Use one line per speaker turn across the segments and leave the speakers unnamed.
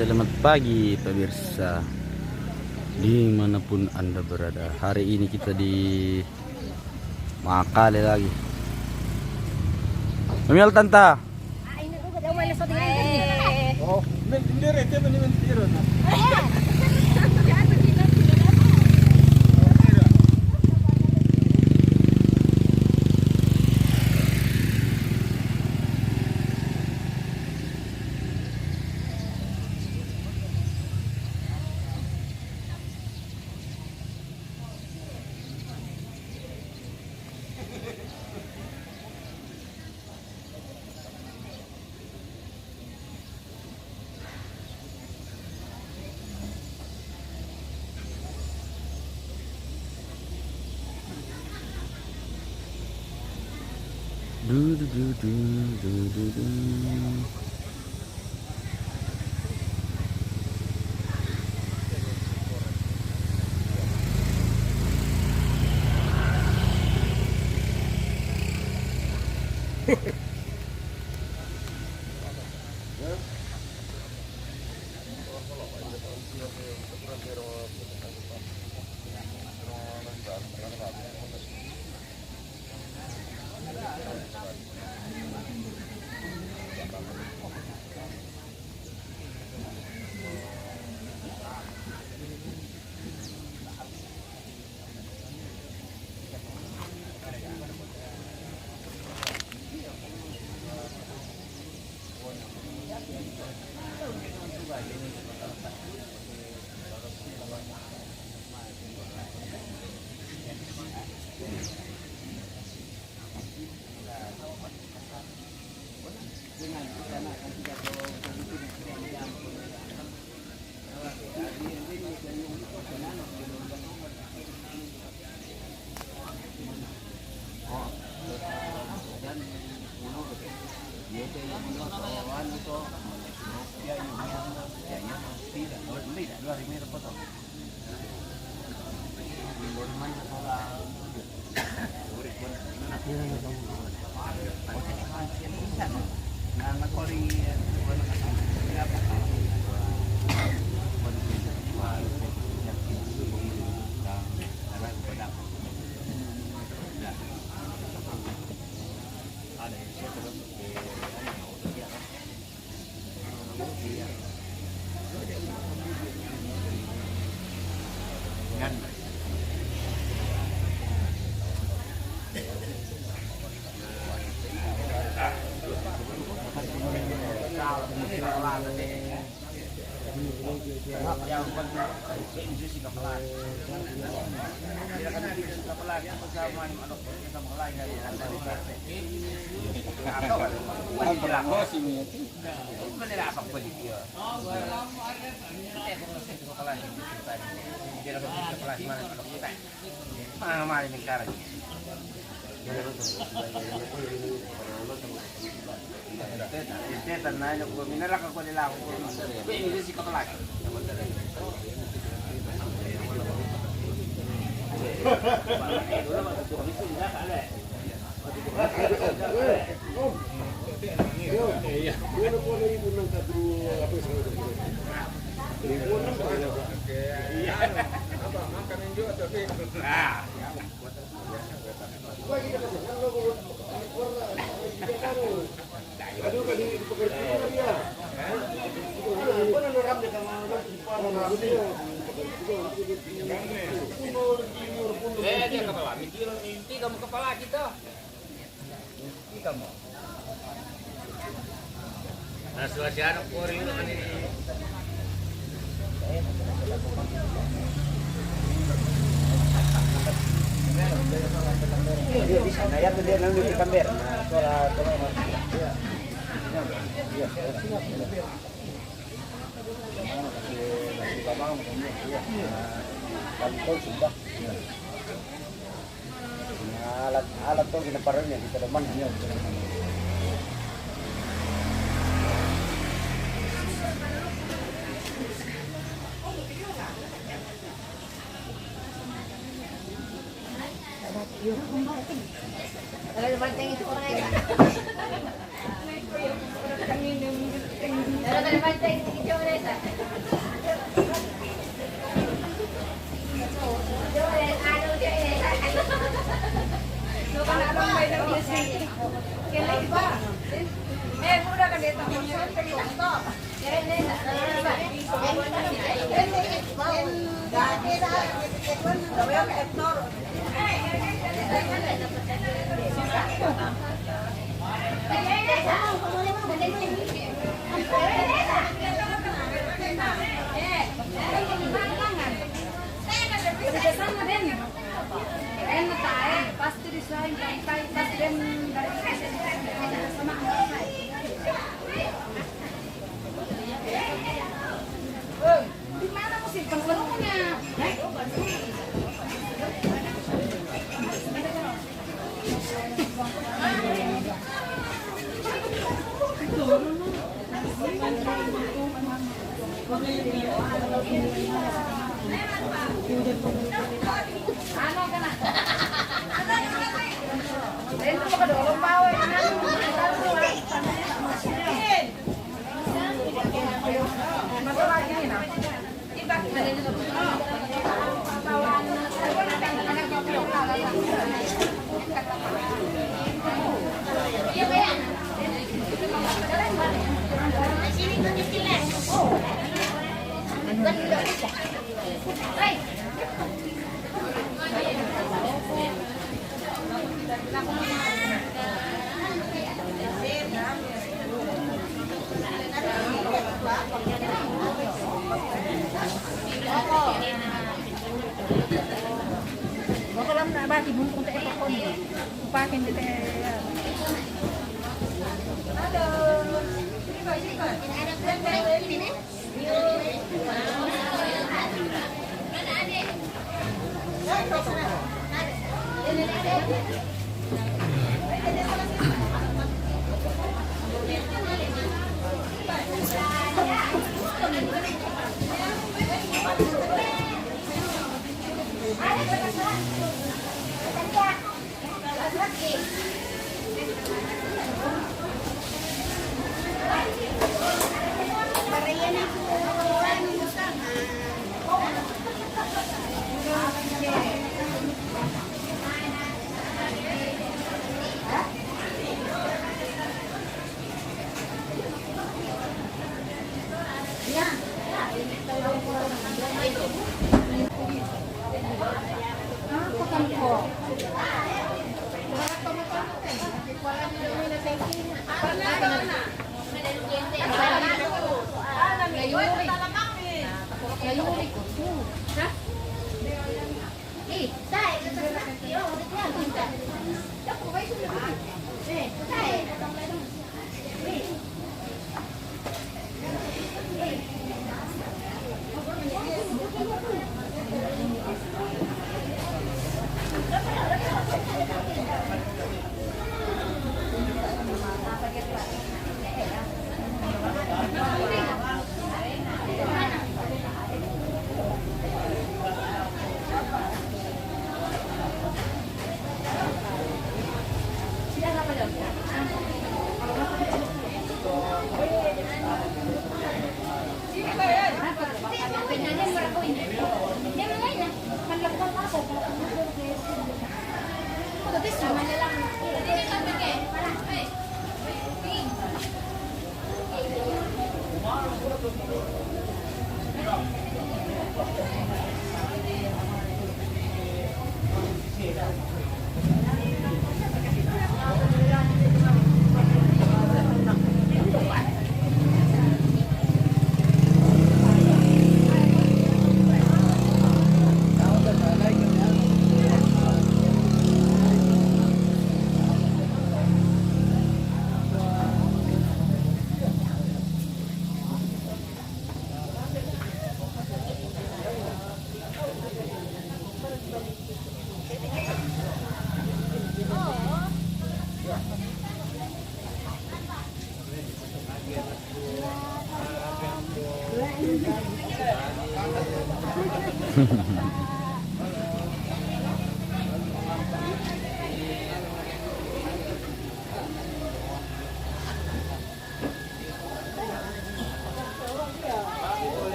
Selamat pagi pemirsa dimanapun anda berada. Hari ini kita di Makale lagi. Mamil tanta.
Oh, mentira, tema ni mentira.
Du du du du du du du.
Dia kepala, mimpi kamu kepala kita. Mimpi kamu. Nah, suasana kori itu kan ini.
Di sana ya dia nanti di kamera. Alat tuh ginaparan yan, di kalaman niya.
Kalau banteng itu orang aja. Kalau banteng itu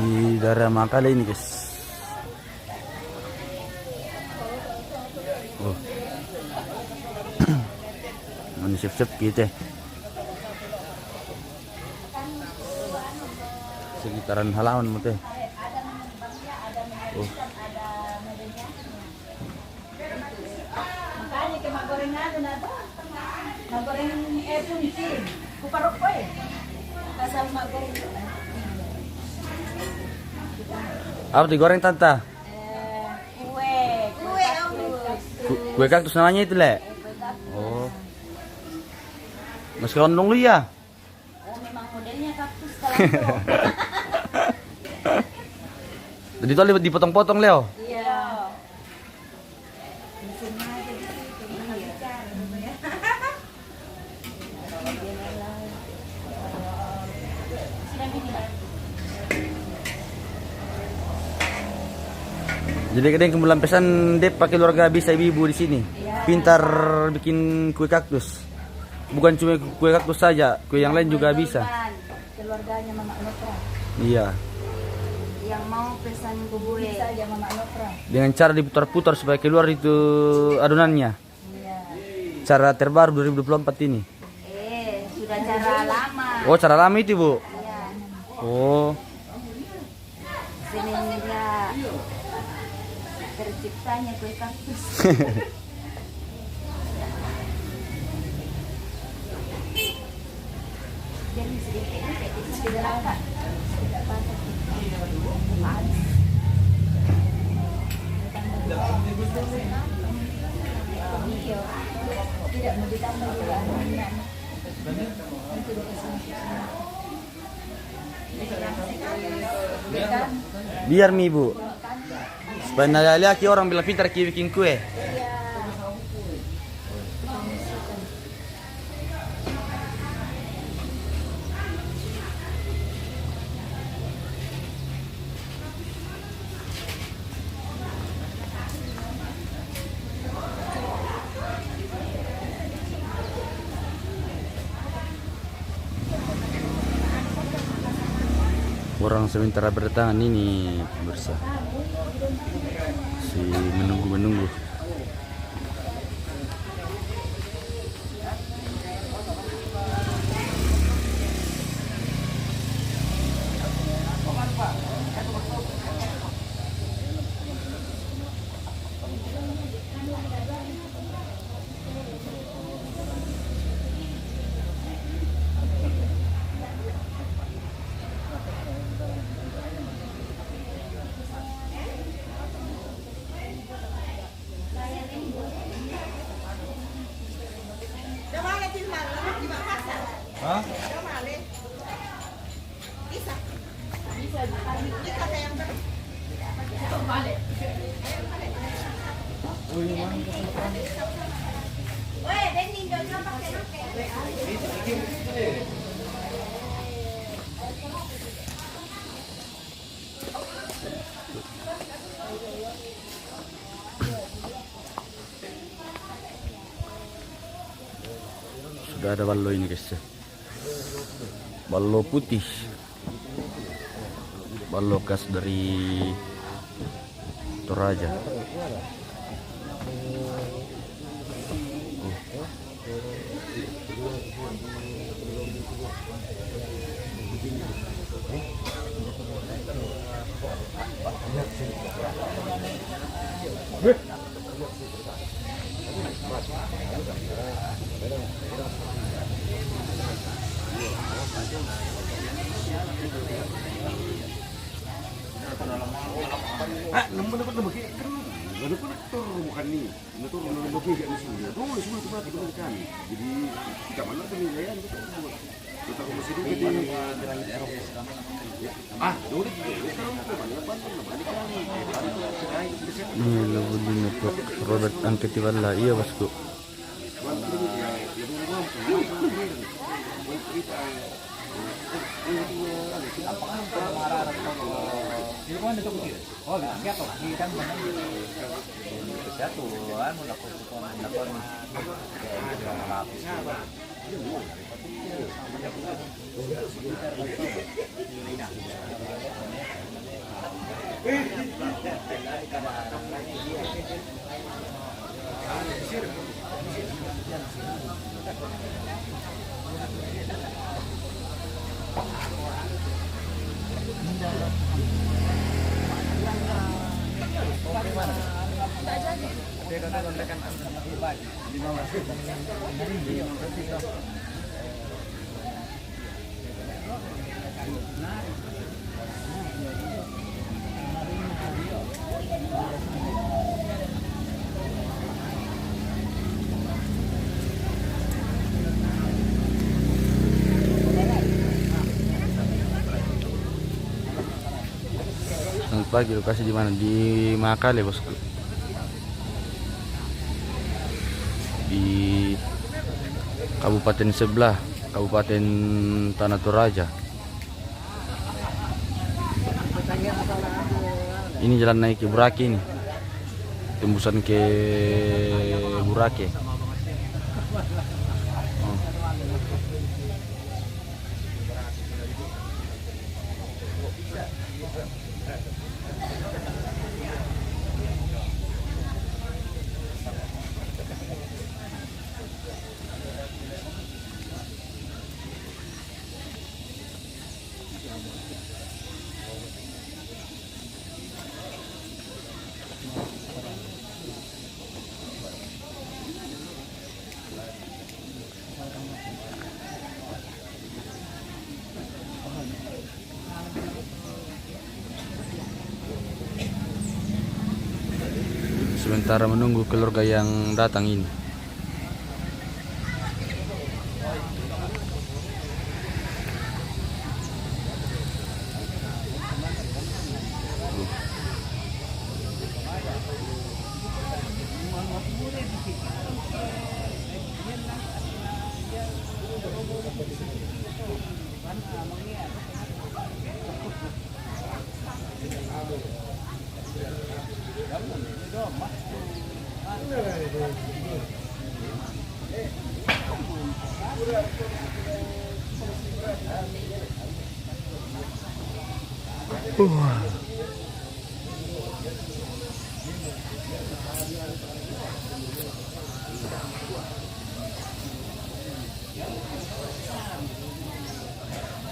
di daerah Makale ini guys. Oh. Ini siap-siap gitu. Sekitaran halaman mo teh. Oh.
Makanya ke magoreng na to. Magoreng punsin. Kuparok ko eh. Kasal magoreng.
Apa digoreng tante?
Kue. Kue
Kue kaktus namanya itu le. Oh. Mas kondong lu ya?
Oh, memang modelnya kaktus kalau.
Jadi tuh dipotong-potong Leo.
Iya.
Jadi kadang kemulan pesan Dep pakai keluarga bisa ibu di sini. Pintar bikin kue kaktus. Bukan cuma kue kaktus saja, kue yang lain juga bisa.
Keluarganya Mama Nopra.
Iya.
Yang mau pesan kue saja Mama Nopra.
Dengan cara diputar-putar supaya keluar itu adonannya.
Iya.
Cara terbaru 2024 ini.
Sudah cara lama.
Oh, cara lama itu, Bu.
Iya.
Oh.
Semenjak terciptanya kue kaktus. Jadi sedikit sudah lama. Tidak patah. Tidak mau ditambah juga.
Biar mi Bu. Supaya laki orang bilang pintar bikin kue. Orang sementara berdatangan ini pemirsa. Si menunggu. Hah? Sudah ada ballo ini guys. Ballo putih. Ballo khas dari Toraja.
Bukan nih, itu lebih gak mesti dia. Tuh, semua itu mati kan. Jadi tidak mana tuh nilaian itu. Kita ke mesin itu di dulu
Ini lebih untuk Robert Angketiwala, iya bosku. Selamat pagi, lokasi di mana? Di Makale, bosku. Di kabupaten sebelah, Kabupaten Tanah Toraja. Ini jalan naik ke Burake ini. Tembusan ke Burake. Oh. Sementara menunggu keluarga yang datang ini.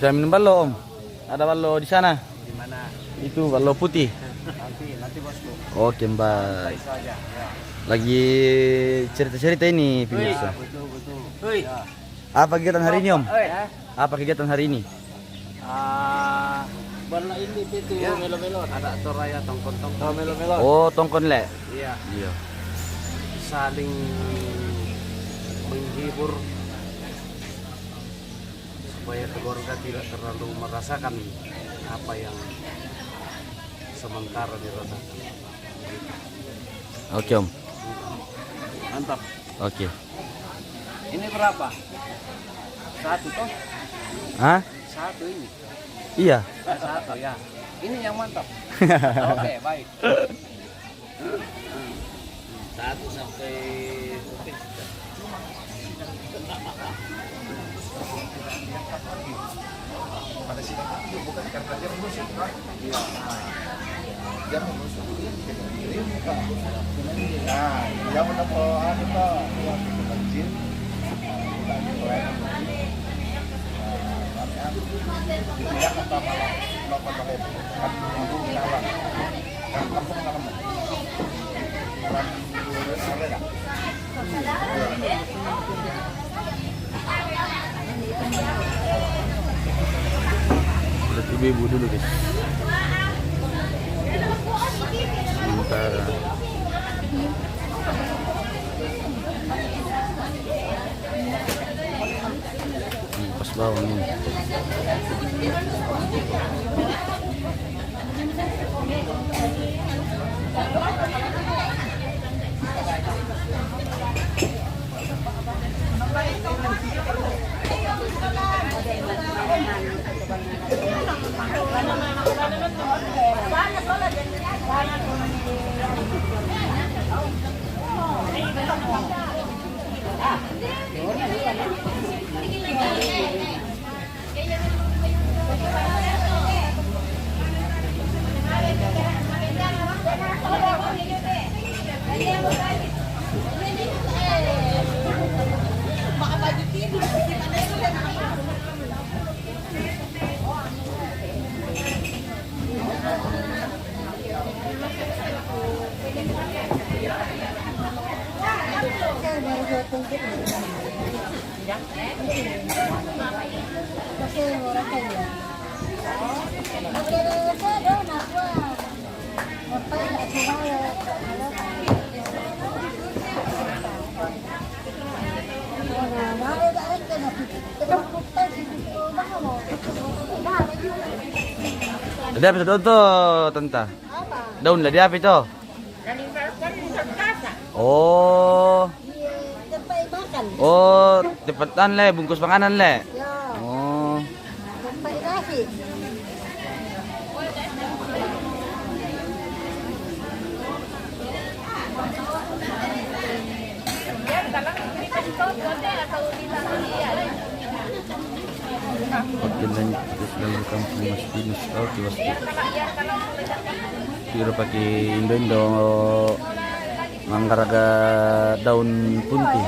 Sudah minum ballo, Om? Ada ballo di sana?
Di mana?
Itu ballo putih.
Nanti bosku.
Oke, Mbak.
Itu aja. Ya.
Lagi cerita-cerita ini, pemirsa.
Betul.
Hei.
Ya.
Apa kegiatan hari ini, Om?
Ya.
Apa kegiatan hari ini?
Warna ini itu melo-melo. Ada toraya tongkon-tongkon. Oh, melo-melo.
Oh, tongkon le.
Iya.
Iya.
Saling menghibur supaya keluarga tidak terlalu merasakan apa yang sementara dirasakan.
Oke, Om.
Mantap.
Oke.
Ini berapa? Satu toh?
Hah?
Satu ini.
Iya.
Satu ya. Ini yang mantap. Oke, baik. Satu sampai oke.
Pada sini itu bukan karena dia menusuk, kan? Iya. Dia menusuk. Nah, dia menemukan itu yang kecil. Tidak kata malam melakukan bahaya. Kan itu kawan. Kan kampung halaman.
Lihat ibu-ibu dulu, guys. Sementara pas bawang ini. Ada apa daun tuh, tante? Daun lah dia apa itu? Oh.
Tempat makan.
Oh, tepetan le, bungkus makanan le.
Ya,
Oh.
tempat nasi.
Pagkilan terus dalam kampung Mas Dinus. Oke, Mas. Kira pakai indo-indo manggaraga daun punti.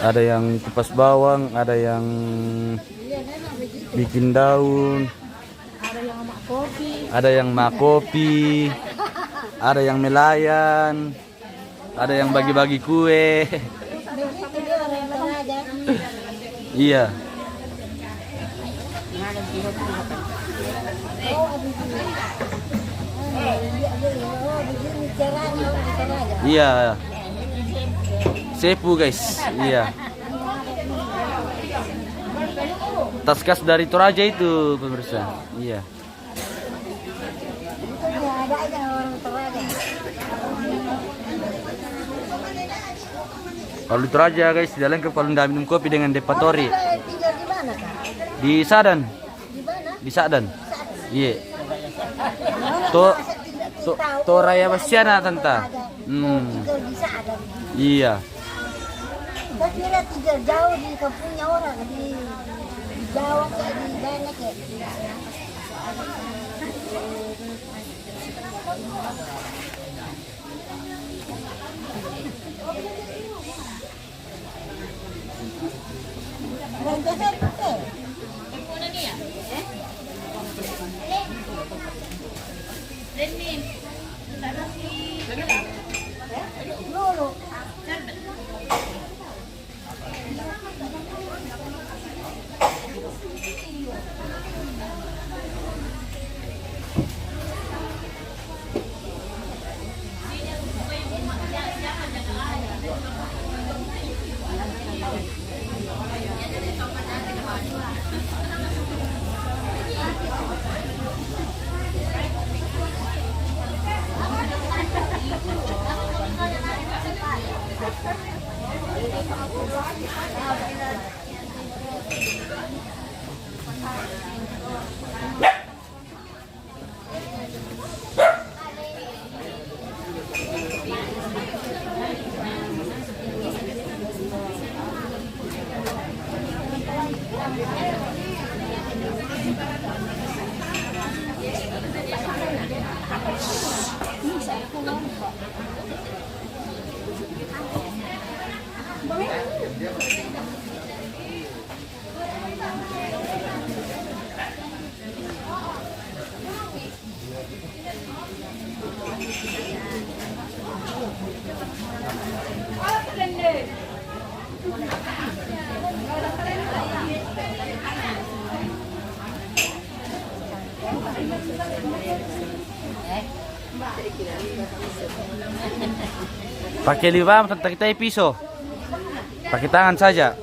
Ada yang kupas bawang, ada yang bikin daun, ada yang mak kopi, ada yang melayan, ada yang bagi-bagi kue. Iya. Iya. Sepu guys. Iya. Tas khas dari Toraja itu pemirsa. Iya. Kalau di Toraja guys, di dalam kalau nggak minum kopi dengan Depatori.
Tinggal di mana, Kak?
Di Sadan.
Di mana?
Di Sadan. Iya. Toraya Basiana tanta.
Tinggal di sana.
Iya.
Saya kira tinggal jauh di kampungnya orang di Jawa kayak di mana kayak.
Pakai liwam tentang kita piso. Pakai tangan saja.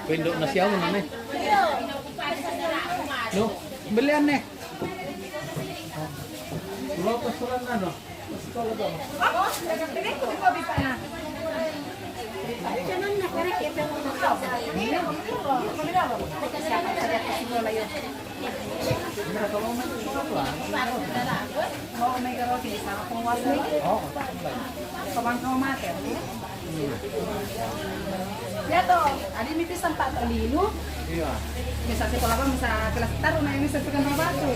Pindok na siya mo na no, belian nih. Berapa surat ano?
Ya toh, ada miti sempat terlilu.
Iya.
Bisa sekolah apa bisa kelas taruh nah ini sesuai dengan batu.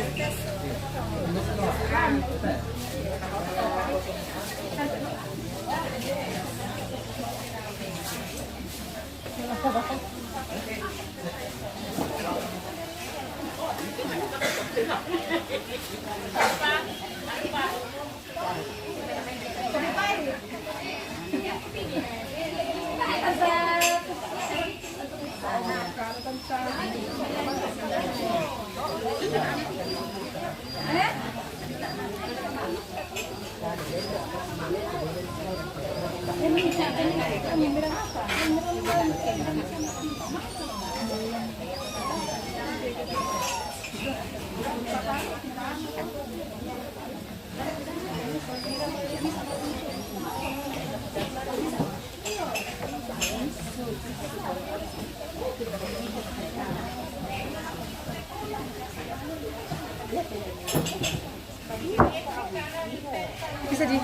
Bisa di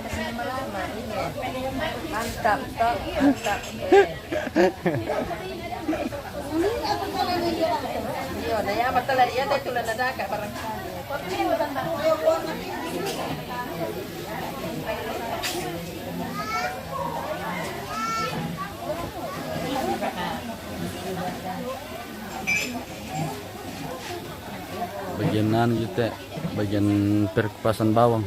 kesini lama ini mantap toh mantap iya daya betul ya teh tulen ada kak barang
bagian gitu ya, bagian perkupasan bawang.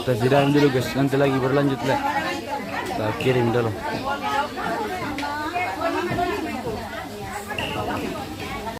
Kita jadikan dulu guys, nanti lagi berlanjut lah. Kita kirim dulu.